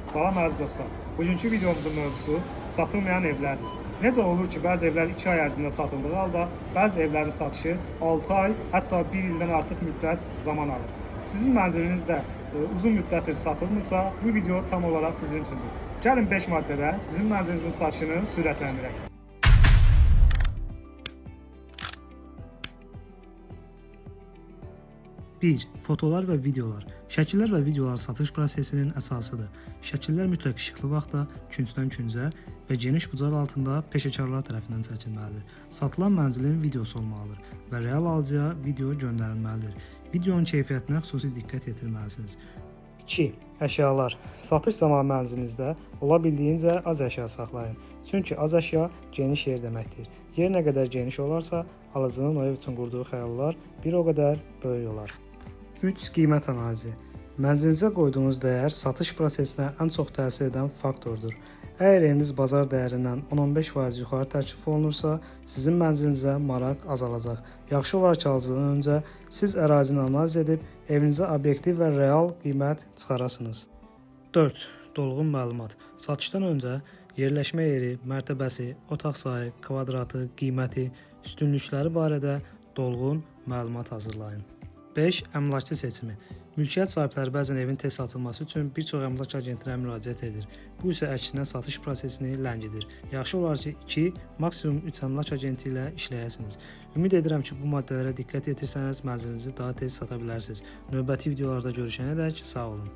Salam əziz dostlar. Bugünkü videomuzun mövzusu satılmayan evlərdir. Necə olur ki, bəzi evlər 2 ay ərzində satıldığı halda, bəzi evlərin satışı 6 ay, hətta 1 ildən artıq müddət zaman alır. Sizin mənziliniz də uzun müddətdir satılmırsa, bu video tam olaraq sizin üçündür. Gəlin 5 maddədə sizin mənzilinizin satışını sürətləndirək. 1. Fotolar və videolar. Şəkillər və videolar satış prosesinin əsasıdır. Şəkillər mütləq işıqlı vaxtda küncdən küncə və geniş bucaq altında peşəkarlar tərəfindən çəkilməlidir. Satılan mənzilin videosu olmalıdır və real alıcıya video göndərilməlidir. Videonun keyfiyyətinə xüsusi diqqət yetirməlisiniz. 2. Əşyalar. Satış zamanı mənzilinizdə ola bildiyincə az əşya saxlayın. Çünki az əşya geniş yer deməkdir. Yer nə qədər geniş olarsa, alıcının o ev üçün qurduğu xəyallar bir o qədər böyük olar. 3. Qiymət analizi. Mənzilinizə qoyduğunuz dəyər satış prosesinə ən çox təsir edən faktordur. Əgər eviniz bazar dəyərindən 10-15% yuxarı təklif olunursa, sizin mənzilinizə maraq azalacaq. Yaxşı olar ki, alıcıdan öncə siz ərazini analiz edib evinizə obyektiv və real qiymət çıxarasınız. 4. Dolğun məlumat. Satışdan öncə yerləşmə yeri, mərtəbəsi, otaq sayı, kvadratı, qiyməti, üstünlükləri barədə dolğun məlumat hazırlayın. 5. Əmlakçı seçimi. Mülkiyyət sahibləri bəzən evin tez satılması üçün bir çox əmlak agentlərinə müraciət edir. Bu isə əksinə satış prosesini ləngidir. Yaxşı olar ki, 2, maksimum 3 əmlak agenti ilə işləyəsiniz. Ümid edirəm ki, bu maddələrə diqqət yetirsəniz, mənzilinizi daha tez sata bilərsiniz. Növbəti videolarda görüşənədək sağ olun.